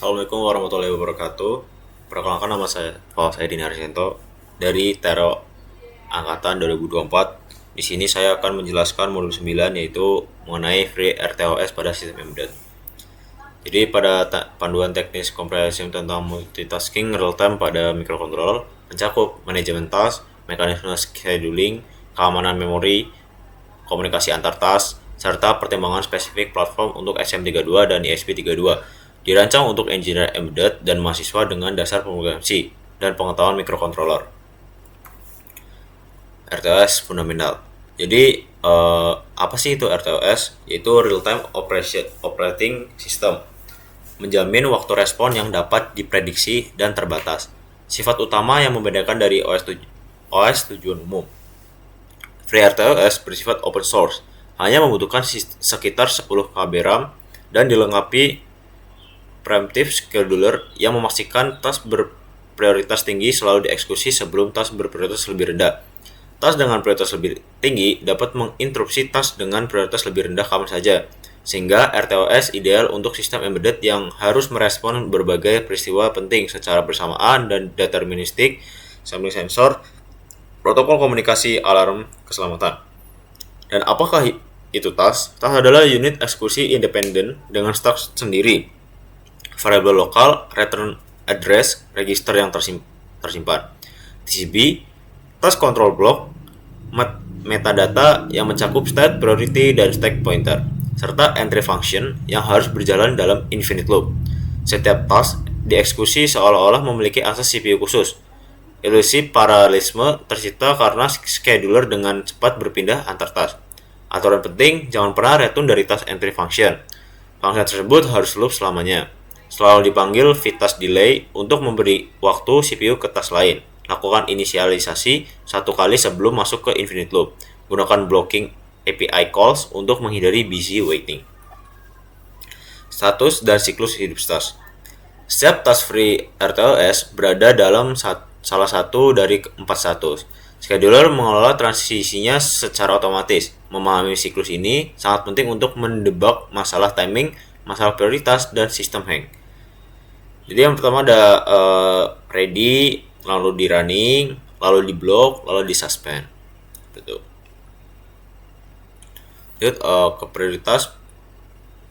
Assalamualaikum warahmatullahi wabarakatuh. Perkenalkan nama saya Dini Arsento dari Tero Angkatan 2024. Di sini saya akan menjelaskan modul 9 yaitu mengenai Free RTOS pada sistem embedded. Jadi pada panduan teknis komprehensif tentang multitasking real time pada microcontroller mencakup manajemen task, mekanisme scheduling, keamanan memori, komunikasi antar task, serta pertimbangan spesifik platform untuk STM32 dan ESP32. Dirancang untuk engineer embedded dan mahasiswa dengan dasar pemrograman dan pengetahuan microcontroller. RTOS fundamental. Jadi apa sih itu RTOS? Yaitu real time operating system. Menjamin waktu respon yang dapat diprediksi dan terbatas. Sifat utama yang membedakan dari OS tujuan umum. Free RTOS bersifat open source, hanya membutuhkan sekitar 10 KB RAM dan dilengkapi preemptive scheduler yang memastikan task berprioritas tinggi selalu dieksekusi sebelum task berprioritas lebih rendah. Task dengan prioritas lebih tinggi dapat menginterupsi task dengan prioritas lebih rendah kapan saja, sehingga RTOS ideal untuk sistem embedded yang harus merespon berbagai peristiwa penting secara bersamaan dan deterministik, sampling sensor, protokol komunikasi, alarm keselamatan. Dan apakah itu task? Task adalah unit eksekusi independen dengan stack sendiri, variabel lokal, return address, register yang tersimpan. TCB, task control block, metadata yang mencakup state, priority, dan stack pointer, serta entry function yang harus berjalan dalam infinite loop. Setiap task dieksekusi seolah-olah memiliki akses CPU khusus. Ilusi paralelisme tercipta karena scheduler dengan cepat berpindah antar task. Aturan penting, jangan pernah return dari task entry function. Function tersebut harus loop selamanya. Selalu dipanggil VTask delay untuk memberi waktu CPU ke task lain. Lakukan inisialisasi satu kali sebelum masuk ke infinite loop. Gunakan blocking API calls untuk menghindari busy waiting. Status dan siklus hidup task. Setiap task free RTOS berada dalam salah satu dari 4 status. Scheduler mengelola transisinya secara otomatis. Memahami siklus ini sangat penting untuk mendebak masalah timing, masalah prioritas, dan sistem hang. Jadi yang pertama ada ready, lalu di running, lalu di block, lalu di suspend. Betul. Lanjut ke prioritas,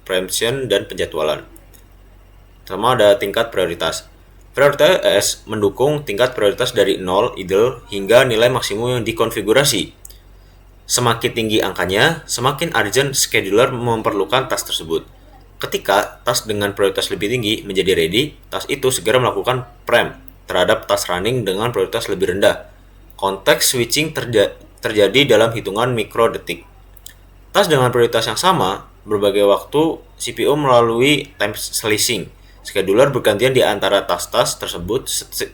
preemption, dan penjadwalan. Pertama ada tingkat prioritas. Prioritas mendukung tingkat prioritas dari 0 idle hingga nilai maksimum yang dikonfigurasi. Semakin tinggi angkanya, semakin urgent scheduler memerlukan task tersebut. Ketika task dengan prioritas lebih tinggi menjadi ready, task itu segera melakukan preempt terhadap task running dengan prioritas lebih rendah. Konteks switching terjadi dalam hitungan mikrodetik. Task dengan prioritas yang sama, berbagai waktu CPU melalui time slicing. Scheduler bergantian di antara task-task tersebut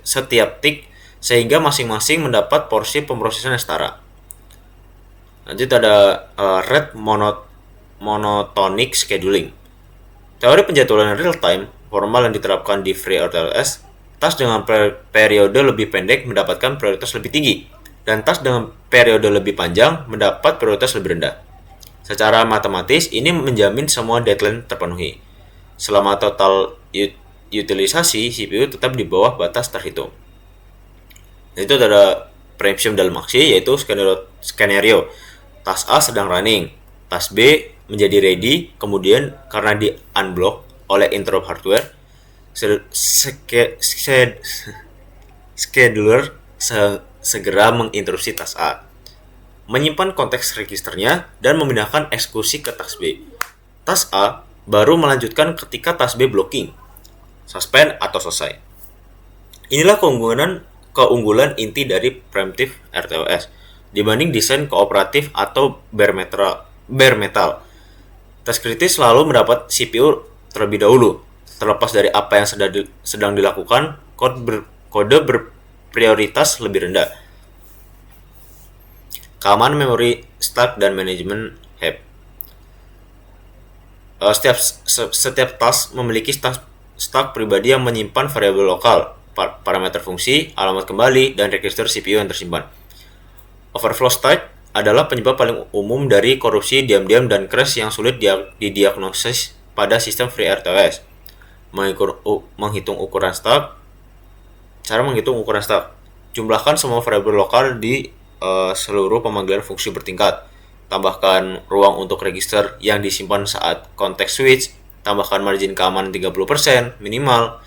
setiap tik sehingga masing-masing mendapat porsi pemrosesan yang setara. Lanjut ada rate monotonic scheduling. Teori penjadwalan real time formal yang diterapkan di Free RTOS, task dengan periode lebih pendek mendapatkan prioritas lebih tinggi, dan task dengan periode lebih panjang mendapat prioritas lebih rendah. Secara matematis, ini menjamin semua deadline terpenuhi. Selama total utilisasi, CPU tetap di bawah batas terhitung. Itu ada preemption dalam aksi, yaitu skenario. Task A sedang running, task B menjadi ready, kemudian karena di unblock oleh interrupt hardware, scheduler segera menginterupsi task A, menyimpan konteks registernya, dan memindahkan eksekusi ke task B. Task A baru melanjutkan ketika task B blocking, suspend, atau selesai. Inilah keunggulan inti dari preemptive RTOS dibanding desain kooperatif atau bare metal. Task kritis selalu mendapat CPU terlebih dahulu, terlepas dari apa yang sedang dilakukan. Kode berprioritas lebih rendah. Keamanan memori stack dan manajemen heap. Setiap task memiliki stack pribadi yang menyimpan variabel lokal, parameter fungsi, alamat kembali, dan register CPU yang tersimpan. Overflow state adalah penyebab paling umum dari korupsi diam-diam dan crash yang sulit didiagnosis pada sistem Free RTOS. Menghitung ukuran stak. Cara menghitung ukuran stak. Jumlahkan semua variabel lokal di seluruh pemanggilan fungsi bertingkat. Tambahkan ruang untuk register yang disimpan saat konteks switch. Tambahkan margin keamanan 30% minimal.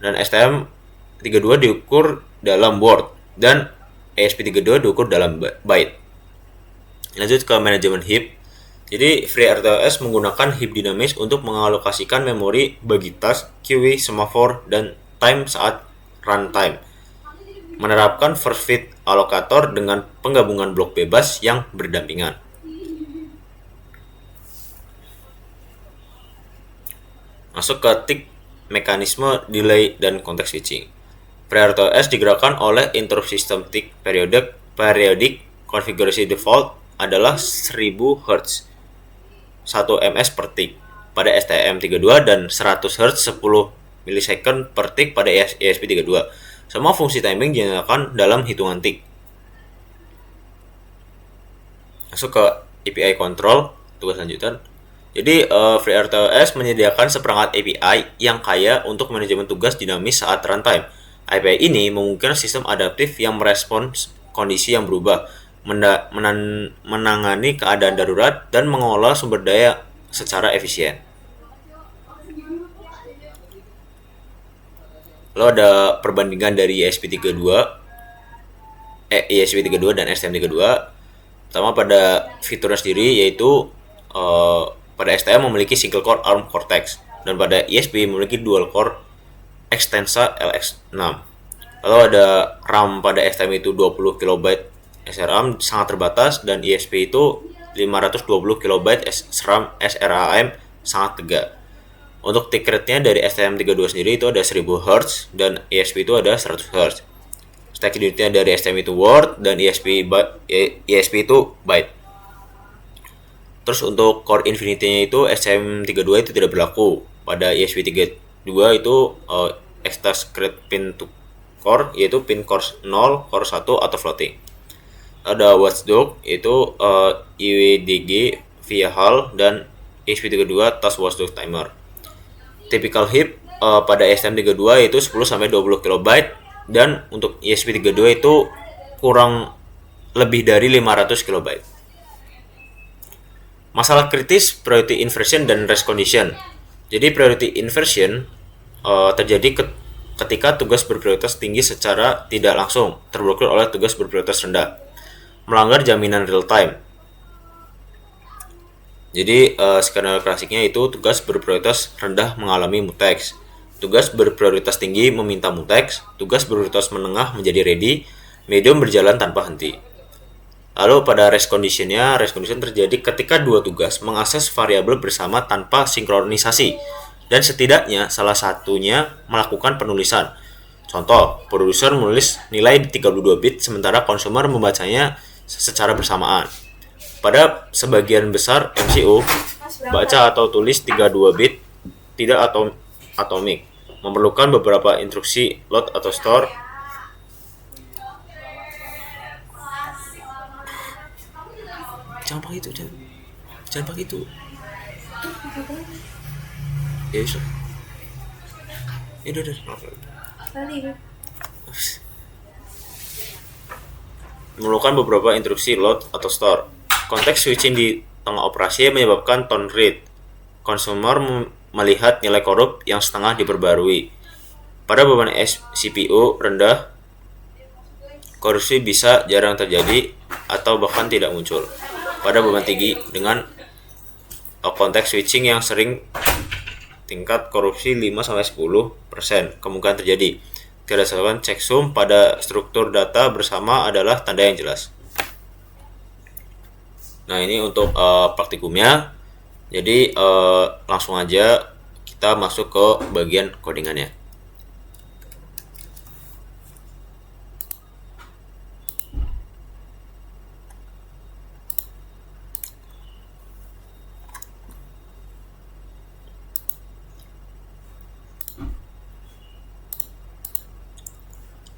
Dan STM32 diukur dalam word dan ESP32 diukur dalam byte. Lanjut ke manajemen heap. Jadi FreeRTOS menggunakan heap dinamis untuk mengalokasikan memori bagi task, queue, semaphore, dan time saat runtime. Menerapkan first fit allocator dengan penggabungan blok bebas yang berdampingan. Masuk ke tick mekanisme delay dan konteks switching. FreeRTOS digerakkan oleh interrupt system tick periodic konfigurasi default adalah 1000 Hz 1 ms per tick pada STM32 dan 100 Hz 10 millisecond per tick pada ESP32. Semua fungsi timing dinyalakan dalam hitungan tick. Masuk ke API control, tugas lanjutan. Jadi FreeRTOS menyediakan seperangkat API yang kaya untuk manajemen tugas dinamis saat runtime. API ini memungkinkan sistem adaptif yang merespons kondisi yang berubah, menangani keadaan darurat, dan mengolah sumber daya secara efisien. Lalu ada perbandingan dari ESP32 dan STM32. Pertama pada fiturnya sendiri, yaitu pada STM memiliki single core ARM Cortex dan pada ESP memiliki dual core Extensa LX6. Lalu ada RAM pada STM itu 20 KB SRAM sangat terbatas dan ESP itu 520 KB SRAM sangat tegak. Untuk tick rate-nya dari STM32 sendiri itu ada 1000 Hz dan ESP itu ada 100 Hz. Stack unit-nya dari STM itu word dan ESP itu byte. Terus untuk core infinity-nya itu STM32 itu tidak berlaku. Pada ESP32 itu extra secret pin to core, yaitu pin core 0, core 1 atau floating. Ada watchdog, yaitu IWDG via HAL dan ESP32 task watchdog timer. Typical heap pada STM32 itu 10-20 KB dan untuk ESP32 itu kurang lebih dari 500 KB. Masalah kritis priority inversion dan race condition. Jadi priority inversion terjadi ketika tugas berprioritas tinggi secara tidak langsung terblokir oleh tugas berprioritas rendah, melanggar jaminan real time. Jadi skenario klasiknya itu tugas berprioritas rendah mengalami mutex, tugas berprioritas tinggi meminta mutex, tugas berprioritas menengah menjadi ready, medium berjalan tanpa henti. Lalu pada race condition terjadi ketika dua tugas mengakses variabel bersama tanpa sinkronisasi dan setidaknya salah satunya melakukan penulisan. Contoh, produser menulis nilai 32 bit sementara konsumer membacanya secara bersamaan. Pada sebagian besar MCU, baca atau tulis 32 bit tidak atomik, memerlukan beberapa instruksi load atau store. Jangan pakai itu. Ya bisa. Udah. Memerlukan beberapa instruksi load atau store. Konteks switching di tengah operasi menyebabkan tone read. Consumer melihat nilai korup yang setengah diperbarui. Pada beban CPU rendah, korupsi bisa jarang terjadi atau bahkan tidak muncul. Pada beban tinggi dengan konteks switching yang sering, tingkat korupsi 5-10% kemungkinan terjadi. Berdasarkan checksum pada struktur data bersama adalah tanda yang jelas. Nah, ini untuk praktikumnya. Jadi langsung aja kita masuk ke bagian codingannya.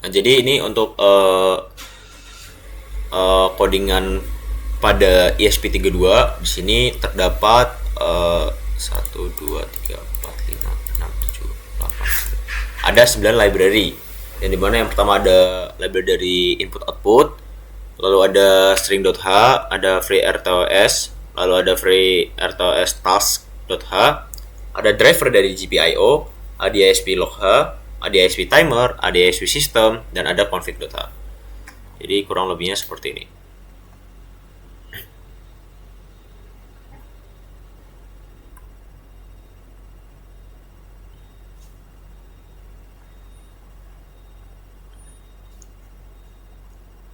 Nah, jadi ini untuk codingan pada ESP32. Di sini terdapat 1 2 3 4 5 6 7 8. Ada 9 library. Yang dimana yang pertama ada library dari input output, lalu ada string.h, ada free rtos, lalu ada free rtos task.h, ada driver dari GPIO, ada ISP log.h, ada ISP timer, ada ISP system, dan ada config.h. Jadi kurang lebihnya seperti ini.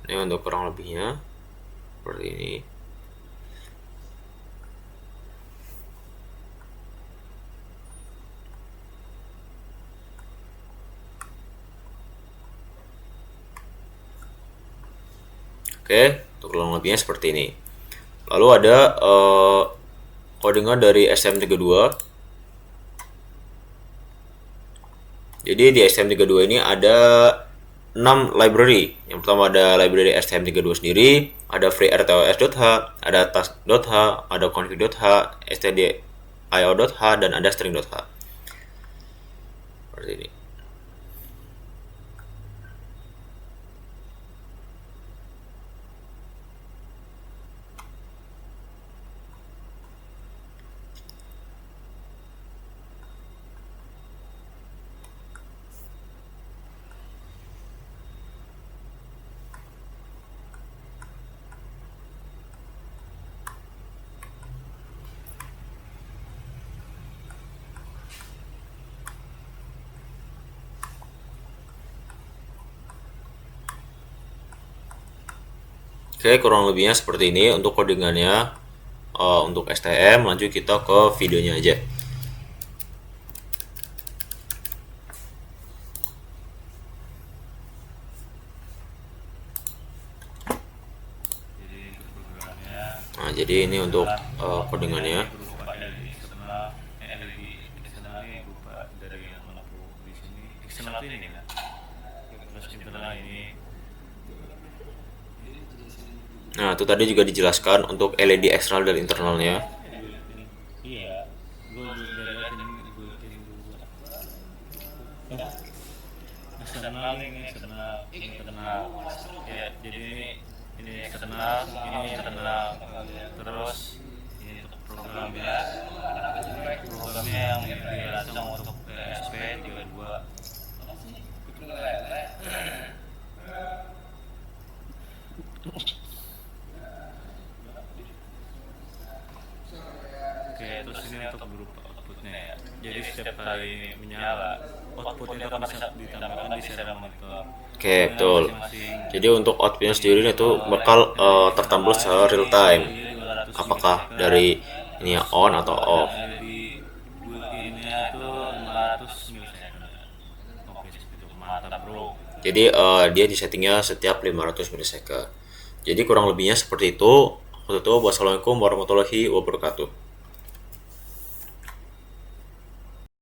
Ini untuk kurang lebihnya seperti ini. Oke, untuk kurang lebihnya seperti ini. Lalu ada codingan dari STM32. Jadi di STM32 ini ada 6 library. Yang pertama ada library STM32 sendiri, ada free rtos.h, ada task.h, ada config.h, stdio.h, dan ada string.h. Seperti ini. Oke, kurang lebihnya seperti ini untuk codingannya. Untuk STM, lanjut kita ke videonya aja. Nah, jadi ini untuk codingannya. Nah, itu tadi juga dijelaskan untuk LED eksternal dan internalnya. Iya, gue udah liatin eksternal ini internal. Ya, jadi ini eksternal, ini internal. Terus ini untuk programnya yang dirancang untuk ESP32. Oke, terus ini untuk berupa outputnya ya. Jadi setiap kali ini menyala, output itu akan bisa ditambahkan di serial monitor. Oke, betul. Jadi untuk outputnya sendiri itu bakal tertampil secara real time. Apakah dari ini on atau off. Jadi built-innya itu 500 milisecond. Oke, itu mantap bro. Jadi dia disettingnya setiap 500 milisecond. Jadi kurang lebihnya seperti itu. Wassalamualaikum warahmatullahi wabarakatuh.